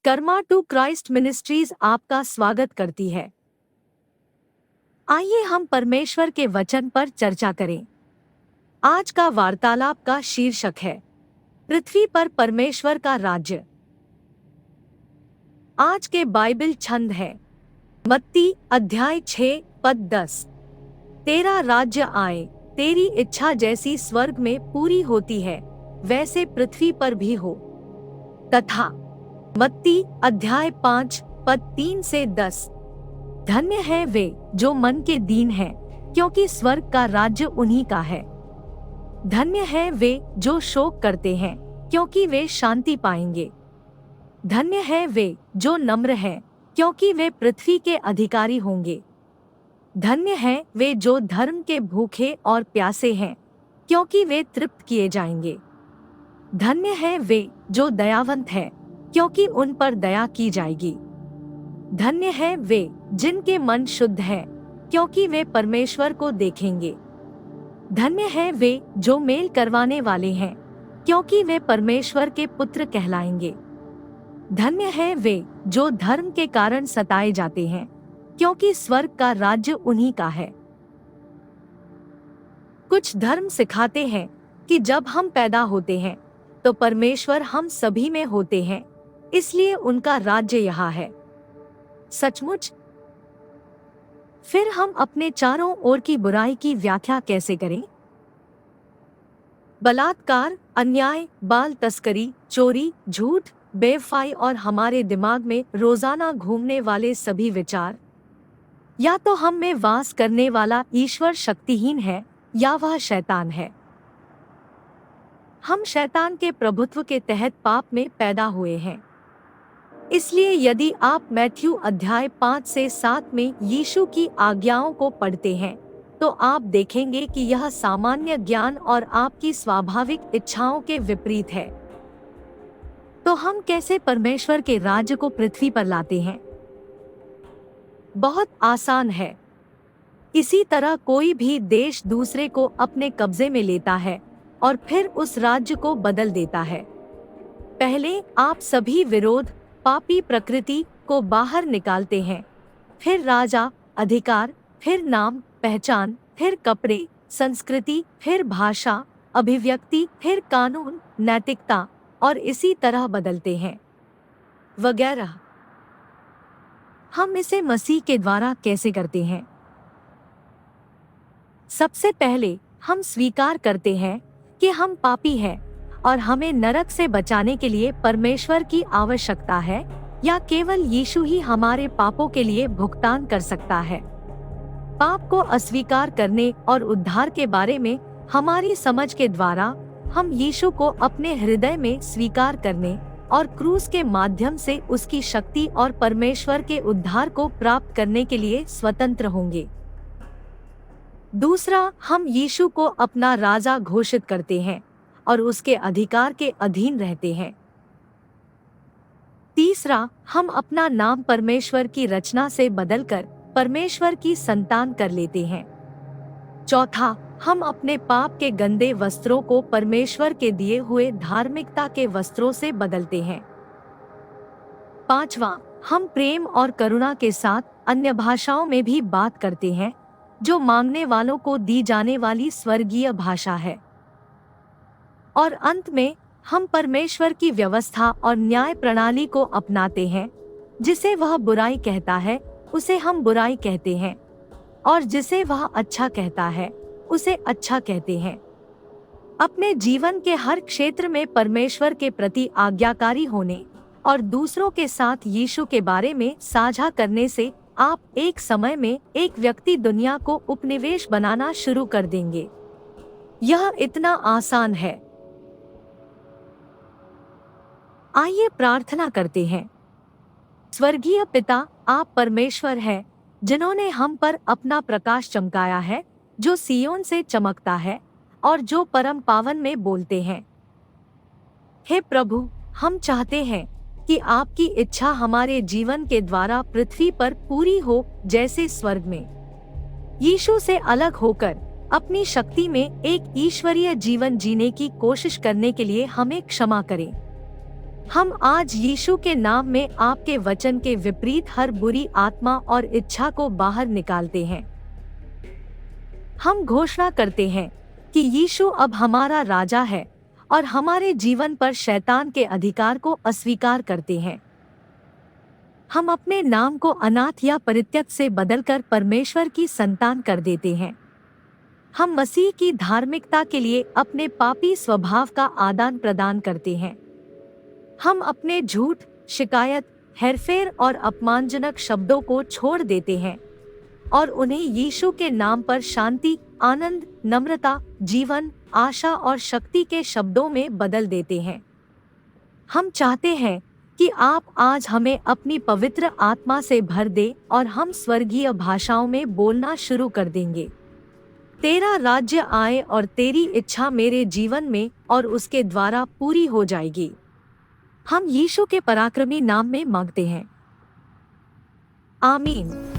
Karma to Christ ministries आपका स्वागत करती है। आइए हम परमेश्वर के वचन पर चर्चा करें। आज का वार्तालाप का शीर्षक है पृथ्वी पर परमेश्वर का राज्य। आज के बाइबल छंद है मत्ती अध्याय 6 पद 10। तेरा राज्य आए, तेरी इच्छा जैसी स्वर्ग में पूरी होती है वैसे पृथ्वी पर भी हो। तथा मत्ती अध्याय 5 पद 3 से 10। धन्य है वे जो मन के दीन हैं, क्योंकि स्वर्ग का राज्य उन्हीं का है। धन्य है वे जो शोक करते हैं, क्योंकि वे शांति पाएंगे। धन्य है वे जो नम्र हैं, क्योंकि वे पृथ्वी के अधिकारी होंगे। धन्य है वे जो धर्म के भूखे और प्यासे हैं, क्योंकि वे तृप्त किए जाएंगे। धन्य है वे जो दयावंत हैं, क्योंकि उन पर दया की जाएगी। धन्य है वे जिनके मन शुद्ध हैं, क्योंकि वे परमेश्वर को देखेंगे। धन्य है वे जो मेल करवाने वाले हैं, क्योंकि वे परमेश्वर के पुत्र कहलाएंगे। धन्य है वे जो धर्म के कारण सताए जाते हैं, क्योंकि स्वर्ग का राज्य उन्हीं का है। कुछ धर्म सिखाते हैं कि जब हम पैदा होते हैं तो परमेश्वर हम सभी में होते हैं, इसलिए उनका राज्य यहाँ है। सचमुच? फिर हम अपने चारों ओर की बुराई की व्याख्या कैसे करें? बलात्कार, अन्याय, बाल तस्करी, चोरी, झूठ, बेवफाई और हमारे दिमाग में रोजाना घूमने वाले सभी विचार, या तो हम में वास करने वाला ईश्वर शक्तिहीन है या वह शैतान है। हम शैतान के प्रभुत्व के तहत पाप में पैदा हुए हैं। इसलिए यदि आप मैथ्यू अध्याय 5 से 7 में यीशु की आज्ञाओं को पढ़ते हैं तो आप देखेंगे कि यह सामान्य ज्ञान और आपकी स्वाभाविक इच्छाओं के विपरीत है। तो हम कैसे परमेश्वर के राज्य को पृथ्वी पर लाते हैं? बहुत आसान है। इसी तरह कोई भी देश दूसरे को अपने कब्जे में लेता है और फिर उस राज्य को बदल देता है। पहले आप सभी विरोध, पापी प्रकृति को बाहर निकालते हैं, फिर राजा, अधिकार, फिर नाम, पहचान, फिर कपड़े, संस्कृति, फिर भाषा, अभिव्यक्ति, फिर कानून, नैतिकता और इसी तरह बदलते हैं वगैरह। हम इसे मसीह के द्वारा कैसे करते हैं? सबसे पहले हम स्वीकार करते हैं कि हम पापी हैं और हमें नरक से बचाने के लिए परमेश्वर की आवश्यकता है, या केवल यीशु ही हमारे पापों के लिए भुगतान कर सकता है। पाप को अस्वीकार करने और उद्धार के बारे में हमारी समझ के द्वारा हम यीशु को अपने हृदय में स्वीकार करने और क्रूस के माध्यम से उसकी शक्ति और परमेश्वर के उद्धार को प्राप्त करने के लिए स्वतंत्र होंगे। दूसरा, हम यीशु को अपना राजा घोषित करते हैं और उसके अधिकार के अधीन रहते हैं। तीसरा, हम अपना नाम परमेश्वर की रचना से बदलकर परमेश्वर की संतान कर लेते हैं। चौथा, हम अपने पाप के गंदे वस्त्रों को परमेश्वर के दिए हुए धार्मिकता के वस्त्रों से बदलते हैं। पांचवा, हम प्रेम और करुणा के साथ अन्य भाषाओं में भी बात करते हैं, जो मांगने वालों को दी जाने वाली स्वर्गीय भाषा है। और अंत में हम परमेश्वर की व्यवस्था और न्याय प्रणाली को अपनाते हैं। जिसे वह बुराई कहता है उसे हम बुराई कहते हैं, और जिसे वह अच्छा कहता है उसे अच्छा कहते हैं। अपने जीवन के हर क्षेत्र में परमेश्वर के प्रति आज्ञाकारी होने और दूसरों के साथ यीशु के बारे में साझा करने से आप एक समय में एक व्यक्ति दुनिया को उपनिवेश बनाना शुरू कर देंगे। यह इतना आसान है। आइए प्रार्थना करते हैं। स्वर्गीय पिता, आप परमेश्वर हैं, जिन्होंने हम पर अपना प्रकाश चमकाया है, जो सियोन से चमकता है और जो परम पावन में बोलते हैं। हे प्रभु, हम चाहते हैं कि आपकी इच्छा हमारे जीवन के द्वारा पृथ्वी पर पूरी हो जैसे स्वर्ग में। यीशु से अलग होकर अपनी शक्ति में एक ईश्वरीय जीवन जीने की कोशिश करने के लिए हमें क्षमा करें। हम आज यीशु के नाम में आपके वचन के विपरीत हर बुरी आत्मा और इच्छा को बाहर निकालते हैं। हम घोषणा करते हैं कि यीशु अब हमारा राजा है और हमारे जीवन पर शैतान के अधिकार को अस्वीकार करते हैं। हम अपने नाम को अनाथ या परित्यक्त से बदलकर परमेश्वर की संतान कर देते हैं। हम मसीह की धार्मिकता के लिए अपने पापी स्वभाव का आदान प्रदान करते हैं। हम अपने झूठ, शिकायत, हेरफेर और अपमानजनक शब्दों को छोड़ देते हैं और उन्हें यीशु के नाम पर शांति, आनंद, नम्रता, जीवन, आशा और शक्ति के शब्दों में बदल देते हैं। हम चाहते हैं कि आप आज हमें अपनी पवित्र आत्मा से भर दे और हम स्वर्गीय भाषाओं में बोलना शुरू कर देंगे। तेरा राज्य आए और तेरी इच्छा मेरे जीवन में और उसके द्वारा पूरी हो जाएगी। हम यीशु के पराक्रमी नाम में मांगते हैं। आमीन।